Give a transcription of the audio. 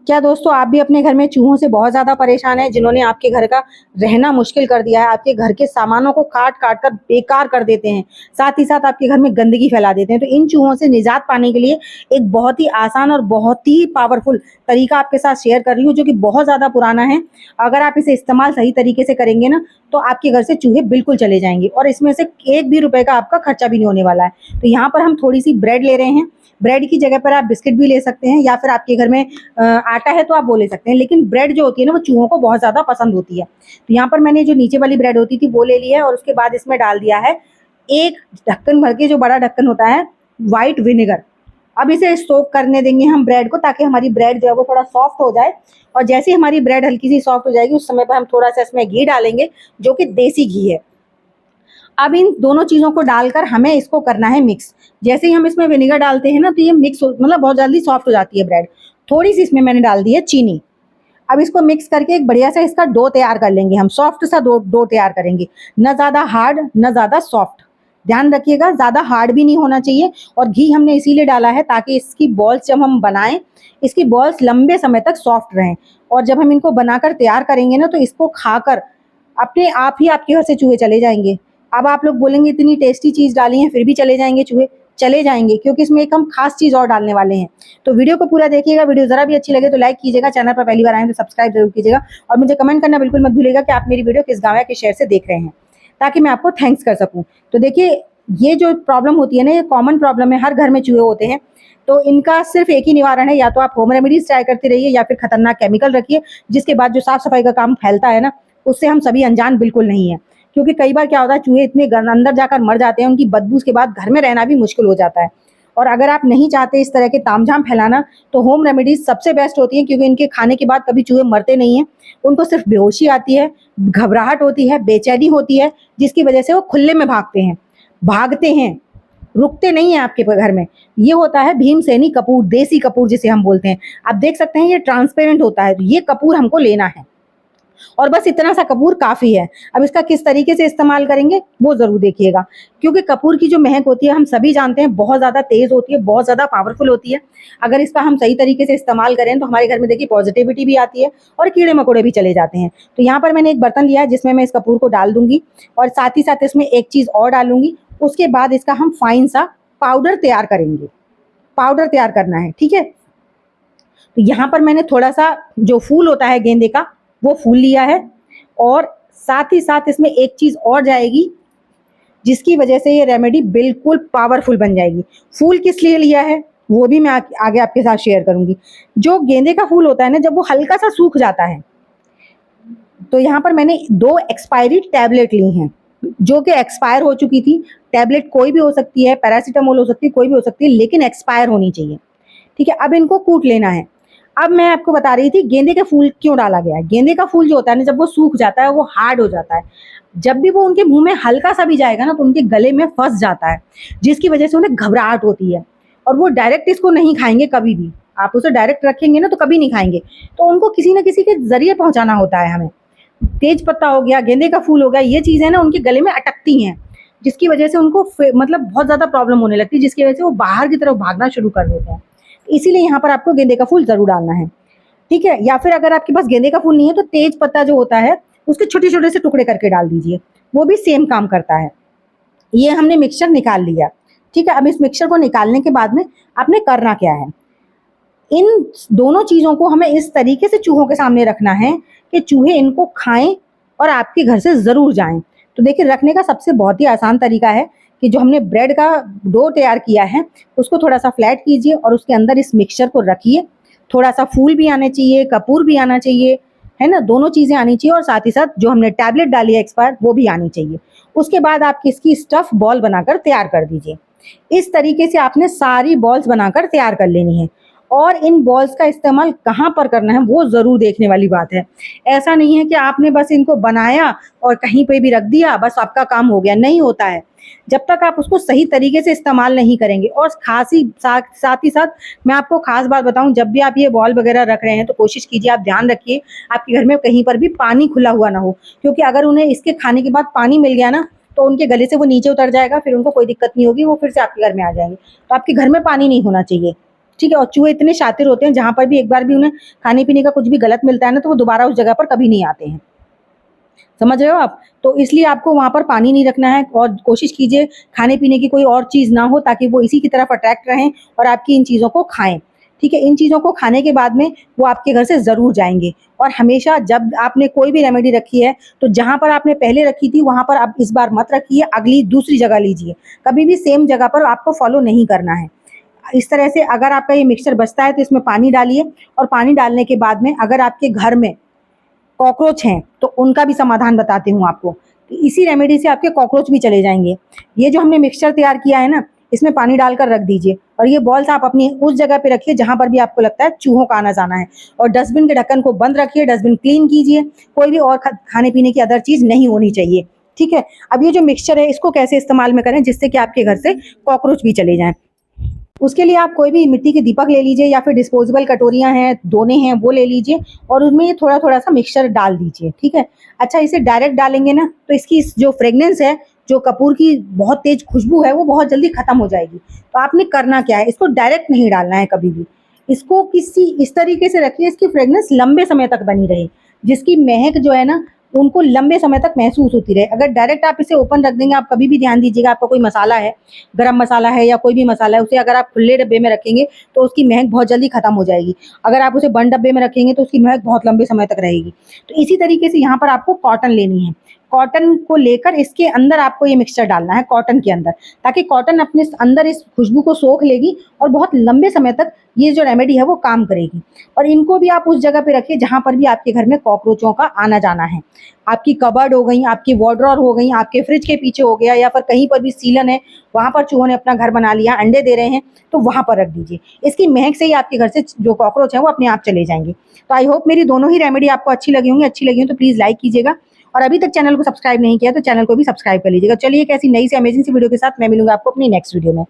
क्या दोस्तों आप भी अपने घर में चूहों से बहुत ज़्यादा परेशान हैं, जिन्होंने आपके घर का रहना मुश्किल कर दिया है, आपके घर के सामानों को काट-काट कर बेकार कर देते हैं, साथ ही साथ आपके घर में गंदगी फैला देते हैं। तो इन चूहों से निजात पाने के लिए एक बहुत ही आसान और बहुत ही पावरफुल तरीका आपके साथ शेयर कर रही हूँ, जो कि बहुत ज़्यादा पुराना है। अगर आप इसे इस्तेमाल सही तरीके से करेंगे ना, तो आपके घर से चूहे बिल्कुल चले जाएँगे और इसमें से 1 भी रुपए का आपका खर्चा भी नहीं होने वाला है। तो यहाँ पर हम थोड़ी-सी ब्रेड ले रहे हैं, ब्रेड की जगह पर आप बिस्किट भी ले सकते हैं या फिर आपके घर में आटा है तो आप वो ले सकते हैं, लेकिन ब्रेड जो होती है ना वो चूहों को बहुत ज़्यादा पसंद होती है। तो यहाँ पर मैंने जो नीचे वाली ब्रेड होती थी वो ले ली है और उसके बाद इसमें डाल दिया है एक ढक्कन भर के, जो बड़ा ढक्कन होता है, व्हाइट विनेगर। अब इसे सोक करने देंगे हम ब्रेड को, ताकि हमारी ब्रेड जो है वो थोड़ा सॉफ्ट हो जाए। और जैसे ही हमारी ब्रेड हल्की सी सॉफ्ट हो जाएगी उस समय पर हम थोड़ा सा इसमें घी डालेंगे, जो कि देसी घी है। अब इन दोनों चीज़ों को डालकर हमें इसको करना है मिक्स। जैसे ही हम इसमें विनेगर डालते हैं ना, तो ये मिक्स मतलब बहुत जल्दी सॉफ्ट हो जाती है ब्रेड। थोड़ी सी इसमें मैंने डाल दी है चीनी। अब इसको मिक्स करके एक बढ़िया सा इसका डो तैयार कर लेंगे, हम सॉफ्ट सा डो तैयार करेंगे, ना ज़्यादा हार्ड ना ज़्यादा सॉफ्ट। ध्यान रखिएगा, ज़्यादा हार्ड भी नहीं होना चाहिए। और घी हमने इसीलिए डाला है ताकि इसकी बॉल्स जब हम बनाएं, इसकी बॉल्स लंबे समय तक सॉफ्ट रहें। और जब हम इनको बनाकर तैयार करेंगे ना, तो इसको खाकर अपने आप ही आपके घर से चूहे चले जाएंगे। अब आप लोग बोलेंगे इतनी टेस्टी चीज़ डाली है फिर भी चले जाएंगे चूहे। चले जाएंगे, क्योंकि इसमें एक हम खास चीज़ और डालने वाले हैं। तो वीडियो को पूरा देखिएगा। वीडियो ज़रा भी अच्छी लगे तो लाइक कीजिएगा, चैनल पर पहली बार आए तो सब्सक्राइब जरूर कीजिएगा और मुझे कमेंट करना बिल्कुल मत भूलिएगा कि आप मेरी वीडियो किस गाँव या किस शहर से देख रहे हैं, ताकि मैं आपको थैंक्स कर सकूँ। तो देखिए, ये जो प्रॉब्लम होती है ना, ये कॉमन प्रॉब्लम है, हर घर में चूहे होते हैं। तो इनका सिर्फ एक ही निवारण है, या तो आप होम रेमेडीज ट्राई करते रहिए या फिर खतरनाक केमिकल रखिए, जिसके बाद जो साफ सफाई का काम फैलता है ना, उससे हम सभी अनजान बिल्कुल नहीं है। क्योंकि कई बार क्या होता है, चूहे इतने अंदर जाकर मर जाते हैं, उनकी बदबू के बाद घर में रहना भी मुश्किल हो जाता है। और अगर आप नहीं चाहते इस तरह के तामझाम फैलाना, तो होम रेमेडीज सबसे बेस्ट होती हैं, क्योंकि इनके खाने के बाद कभी चूहे मरते नहीं हैं। उनको सिर्फ बेहोशी आती है, घबराहट होती है, बेचैनी होती है, जिसकी वजह से वो खुले में भागते हैं, रुकते नहीं हैं आपके घर में। ये होता है भीमसेनी कपूर, देसी कपूर जिसे हम बोलते हैं। आप देख सकते हैं ये ट्रांसपेरेंट होता है, तो ये कपूर हमको लेना है और बस इतना सा कपूर काफ़ी है। अब इसका किस तरीके से इस्तेमाल करेंगे वो ज़रूर देखिएगा, क्योंकि कपूर की जो महक होती है हम सभी जानते हैं बहुत ज़्यादा तेज़ होती है, बहुत ज़्यादा पावरफुल होती है। अगर इसका हम सही तरीके से इस्तेमाल करें तो हमारे घर में देखिए पॉजिटिविटी भी आती है और कीड़े मकोड़े भी चले जाते हैं। तो यहाँ पर मैंने एक बर्तन लिया है जिसमें मैं इस कपूर को डाल दूंगी और साथ ही साथ इसमें एक चीज़ और डालूंगी। उसके बाद इसका हम फाइन सा पाउडर तैयार करेंगे, पाउडर तैयार करना है, ठीक है। तो यहाँ पर मैंने थोड़ा सा जो फूल होता है गेंदे का, वो फूल लिया है और साथ ही साथ इसमें एक चीज़ और जाएगी, जिसकी वजह से ये रेमेडी बिल्कुल पावरफुल बन जाएगी। फूल किस लिए लिया है वो भी मैं आगे आपके साथ शेयर करूंगी। जो गेंदे का फूल होता है ना, जब वो हल्का सा सूख जाता है, तो यहाँ पर मैंने 2 एक्सपायरी टैबलेट ली हैं, जो कि एक्सपायर हो चुकी थी। टैबलेट कोई भी हो सकती है, पैरासीटामोल हो सकती है, कोई भी हो सकती है, लेकिन एक्सपायर होनी चाहिए, ठीक है। अब इनको कूट लेना है। अब मैं आपको बता रही थी गेंदे का फूल क्यों डाला गया है। गेंदे का फूल जो होता है ना, जब वो सूख जाता है वो हार्ड हो जाता है। जब भी वो उनके मुंह में हल्का सा भी जाएगा ना, तो उनके गले में फंस जाता है, जिसकी वजह से उन्हें घबराहट होती है और वो डायरेक्ट इसको नहीं खाएंगे कभी भी। आप उसे डायरेक्ट रखेंगे ना तो कभी नहीं खाएंगे, तो उनको किसी ना किसी के जरिए पहुंचाना होता है हमें। तेज पत्ता हो गया, गेंदे का फूल हो गया, ये चीज़ें ना उनके गले में अटकती हैं, जिसकी वजह से उनको मतलब बहुत ज़्यादा प्रॉब्लम होने लगती है, जिसकी वजह से वो बाहर की तरफ भागना शुरू कर देते हैं। इसीलिए यहाँ पर आपको गेंदे का फूल ज़रूर डालना है, ठीक है। या फिर अगर आपके पास गेंदे का फूल नहीं है तो तेज पत्ता जो होता है उसके छोटे छोटे से टुकड़े करके डाल दीजिए, वो भी सेम काम करता है। ये हमने मिक्सचर निकाल लिया, ठीक है। अब इस मिक्सचर को निकालने के बाद में आपने करना क्या है, इन दोनों चीज़ों को हमें इस तरीके से चूहों के सामने रखना है कि चूहे इनको खाएं और आपके घर से ज़रूर जाएं। तो देखिए, रखने का सबसे बहुत ही आसान तरीका है कि जो हमने ब्रेड का डो तैयार किया है उसको थोड़ा सा फ्लैट कीजिए और उसके अंदर इस मिक्सचर को रखिए। थोड़ा सा फूल भी आने चाहिए, कपूर भी आना चाहिए, है ना, दोनों चीज़ें आनी चाहिए। और साथ ही साथ जो हमने टैबलेट डाली है एक्सपायर, वो भी आनी चाहिए। उसके बाद आप इसकी स्टफ बॉल बनाकर तैयार कर दीजिए। इस तरीके से आपने सारी बॉल्स बनाकर तैयार कर लेनी है। और इन बॉल्स का इस्तेमाल कहाँ पर करना है वो ज़रूर देखने वाली बात है। ऐसा नहीं है कि आपने बस इनको बनाया और कहीं पे भी रख दिया, बस आपका काम हो गया, नहीं होता है। जब तक आप उसको सही तरीके से इस्तेमाल नहीं करेंगे। और साथ ही साथ मैं आपको खास बात बताऊं, जब भी आप ये बॉल वगैरह रख रहे हैं तो कोशिश कीजिए, आप ध्यान रखिए आपके घर में कहीं पर भी पानी खुला हुआ ना हो, क्योंकि अगर उन्हें इसके खाने के बाद पानी मिल गया ना, तो उनके गले से वो नीचे उतर जाएगा, फिर उनको कोई दिक्कत नहीं होगी, वो फिर से आपके घर में आ जाएंगे। तो आपके घर में पानी नहीं होना चाहिए, ठीक है। और चूहे इतने शातिर होते हैं, जहाँ पर भी एक बार भी उन्हें खाने पीने का कुछ भी गलत मिलता है ना, तो वो दोबारा उस जगह पर कभी नहीं आते हैं। समझ रहे हो आप? तो इसलिए आपको वहाँ पर पानी नहीं रखना है और कोशिश कीजिए खाने पीने की कोई और चीज़ ना हो, ताकि वो इसी की तरफ अट्रैक्ट रहें और आपकी इन चीज़ों को खाएँ। ठीक है? इन चीज़ों को खाने के बाद में वो आपके घर से ज़रूर जाएँगे। और हमेशा जब आपने कोई भी रेमेडी रखी है, तो जहाँ पर आपने पहले रखी थी वहाँ पर आप इस बार मत रखिए, अगली दूसरी जगह लीजिए। कभी भी सेम जगह पर आपको फ़ॉलो नहीं करना है। इस तरह से अगर आपका ये मिक्सचर बचता है तो इसमें पानी डालिए, और पानी डालने के बाद में अगर आपके घर में कॉकरोच हैं, तो उनका भी समाधान बताती हूँ आपको। तो इसी रेमेडी से आपके कॉकरोच भी चले जाएँगे। ये जो हमने मिक्सचर तैयार किया है ना, इसमें पानी डालकर रख दीजिए, और ये बॉल्स आप अपनी उस जगह पे रखिए जहाँ पर भी आपको लगता है चूहों का आना-जाना है। और डस्टबिन के ढक्कन को बंद रखिए, डस्टबिन क्लीन कीजिए, कोई भी और ख खाने-पीने की अदर चीज़ नहीं होनी चाहिए। ठीक है? अब ये जो मिक्सचर है, इसको कैसे इस्तेमाल में करें जिससे कि आपके घर से कॉकरोच भी चले जाएँ। उसके लिए आप कोई भी मिट्टी के दीपक ले लीजिए, या फिर डिस्पोजेबल कटोरियाँ हैं, दोने हैं, वो ले लीजिए, और उनमें ये थोड़ा-थोड़ा सा मिक्सचर डाल दीजिए, ठीक है? अच्छा, इसे डायरेक्ट डालेंगे ना, तो इसकी जो फ्रेग्रेंस है, जो कपूर की बहुत तेज़ खुशबू है, वो बहुत जल्दी खत्म हो जाएगी। तो आपने करना क्या है, इसको डायरेक्ट नहीं डालना है कभी भी। इसको किसी इस तरीके से रखिए, इसकी फ्रेग्रेंस लंबे समय तक बनी रहे, जिसकी महक जो है ना, उनको लंबे समय तक महसूस होती रहे। अगर डायरेक्ट आप इसे ओपन रख देंगे, आप कभी भी ध्यान दीजिएगा, आपका कोई मसाला है, गरम मसाला है या कोई भी मसाला है, उसे अगर आप खुले डब्बे में रखेंगे, तो उसकी महक बहुत जल्दी खत्म हो जाएगी। अगर आप उसे बंद डब्बे में रखेंगे, तो उसकी महक बहुत लंबे समय तक रहेगी। तो इसी तरीके से यहाँ पर आपको कॉटन लेनी है। कॉटन को लेकर इसके अंदर आपको ये मिक्सचर डालना है, कॉटन के अंदर, ताकि कॉटन अपने अंदर इस खुशबू को सोख लेगी और बहुत लंबे समय तक ये जो रेमेडी है वो काम करेगी। और इनको भी आप उस जगह पे रखिए जहाँ पर भी आपके घर में कॉकरोचों का आना जाना है। आपकी कबर्ड हो गई, आपकी वार्डरोब हो गई, आपके फ्रिज के पीछे हो गया, या फिर कहीं पर भी सीलन है, वहाँ पर चूहों ने अपना घर बना लिया, अंडे दे रहे हैं, तो वहाँ पर रख दीजिए। इसकी महक से ही आपके घर से जो कॉकरोच हैं वो अपने आप चले जाएंगे। तो आई होप मेरी दोनों ही रेमेडी आपको अच्छी लगी होंगी। अच्छी लगी हो तो प्लीज़ लाइक कीजिएगा, और अभी तक चैनल को सब्सक्राइब नहीं किया तो चैनल को भी सब्सक्राइब कर लीजिएगा। चलिए एक ऐसी नई सी अमेजिंग सी वीडियो के साथ मैं मिलूंगा आपको अपनी नेक्स्ट वीडियो में।